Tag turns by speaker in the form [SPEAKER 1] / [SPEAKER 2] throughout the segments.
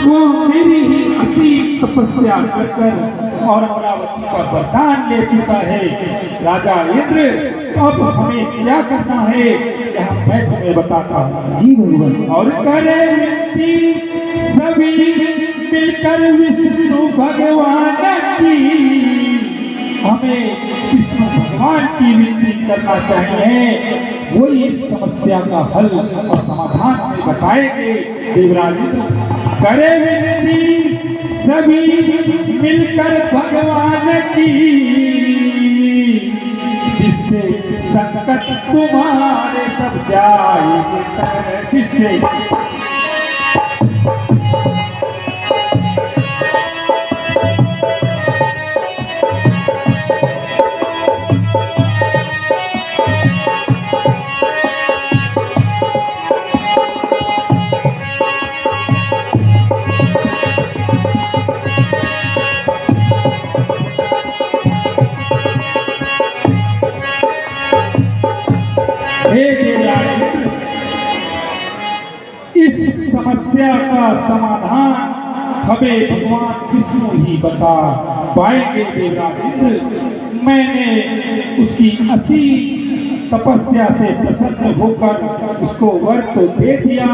[SPEAKER 1] वो मेरी ही असीम तपस्या कर और अमरावती का वरदान ले चुका है। राजा इंद्र, अब हमें क्या करना है यह मैं तुम्हें बताता हूँ।
[SPEAKER 2] जी भगवान।
[SPEAKER 1] और करे विनती सभी मिलकर विष्णु भगवान की, हमें विष्णु भगवान की विनती करना चाहिए। वही इस समस्या का हल और समाधान हमें बताएंगे। देवराज करे विनती सभी मिलकर भगवान की, जिससे संकट तुम्हारे सब जाएंगे। जिससे इस समस्या का समाधान हमें भगवान विष्णु ही बता पाएंगे। देवराज इंद्र, मैंने उसकी असीम तपस्या से प्रसन्न होकर उसको वर तो दे दिया,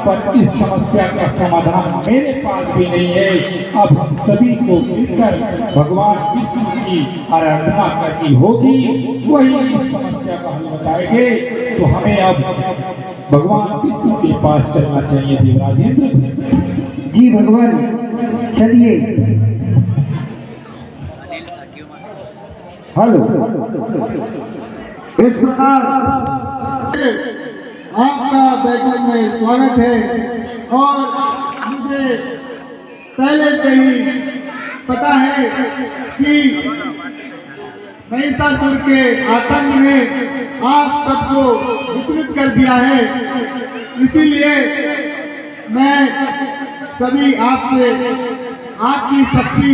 [SPEAKER 1] पर इस समस्या का समाधान मेरे पास भी नहीं है। अब हम सभी को मिलकर भगवान विष्णु की आराधना करनी होगी, वही इस समस्या का हल बताएंगे। तो हमें अब भगवान विष्णु के पास चलना चाहिए। देवराज इंद्र।
[SPEAKER 2] जी भगवान, चलिए। हेलो। इस प्रकार
[SPEAKER 3] आपका बैठक में स्वागत है और मुझे पहले से ही पता है कि महिषासुर के आतंक ने आप सबको विचलित कर दिया है। इसीलिए मैं सभी आपसे आपकी शक्ति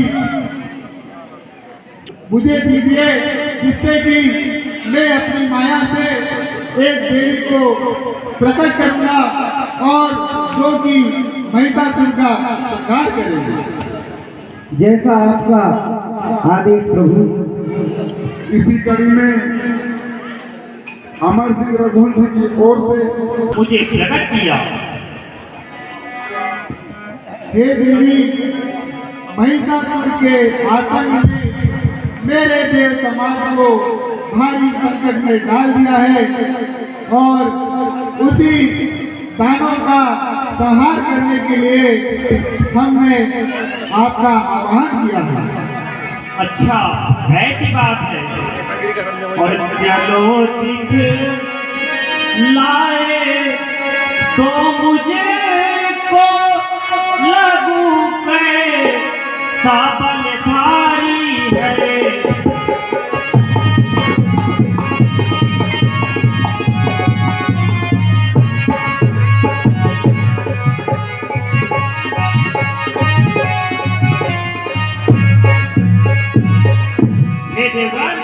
[SPEAKER 3] मुझे दीजिए, जिससे कि मैं अपनी माया से एक देवी को प्रकट करूंगा और जो कि महिषासुर का संहार करेगी।
[SPEAKER 2] जैसा आपका आदेश प्रभु।
[SPEAKER 3] इसी कड़ी में अमर सिंह रघुवंश की ओर से
[SPEAKER 1] मुझे प्रकट किया।
[SPEAKER 3] हे देवी, महिषासुर के आतंक ने मेरे देव समाज को भारी संकट में डाल दिया है और उसी दानों का संहार करने के लिए हमने आपका आह्वान किया है।
[SPEAKER 1] अच्छा, ऐसी बात है। और चलो लाए तो मुझे को लगू पे साबल भारी है। देवगन,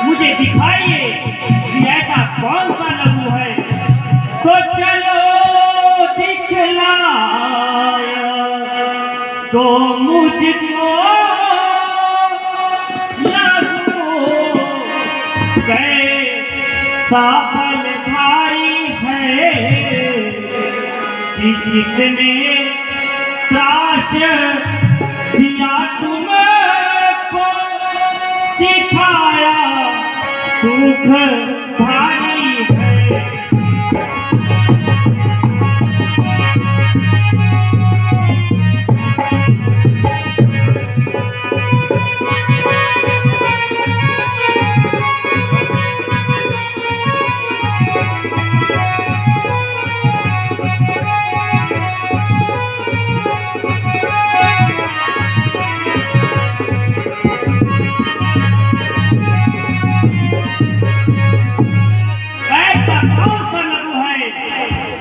[SPEAKER 1] मुझे दिखाइए कि ऐसा कौन सा लघु है। तो चलो दिखलाया तो मुझको लघु कैसा फलधारी है, कि जिसने त्रास दिया तुमको दिखाया दुख भारी है।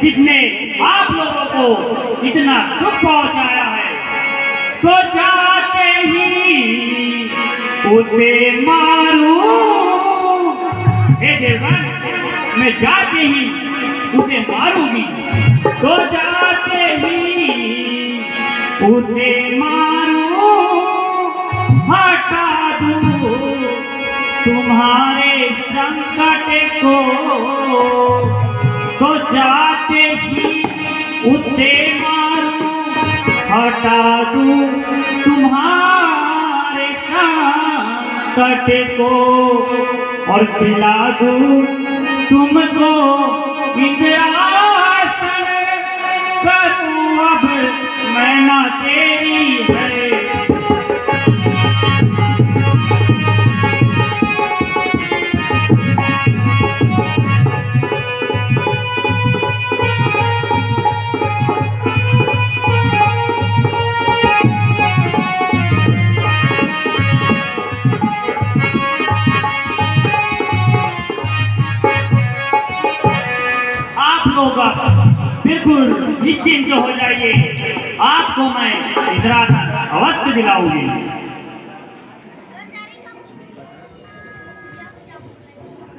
[SPEAKER 1] जिसने आप लोगों को इतना दुख पहुंचाया है, तो जाते ही उसे मारूं। हे देवगन, मैं जाते ही उसे मारूंगी। तो जाते ही
[SPEAKER 4] उसे मारो हटा दूं तुम्हारे संकट को, तो जाते ही उसे मारो हटा दूं तुम्हारे संकट को, और पिला दूं तुमको इंद्रासन, करूं अब मैं ना तेरी है। आप लोग बिल्कुल निश्चिंत हो जाइए, आपको मैं इंद्रासन अवश्य दिलाऊंगी।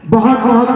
[SPEAKER 3] बहुत बहुत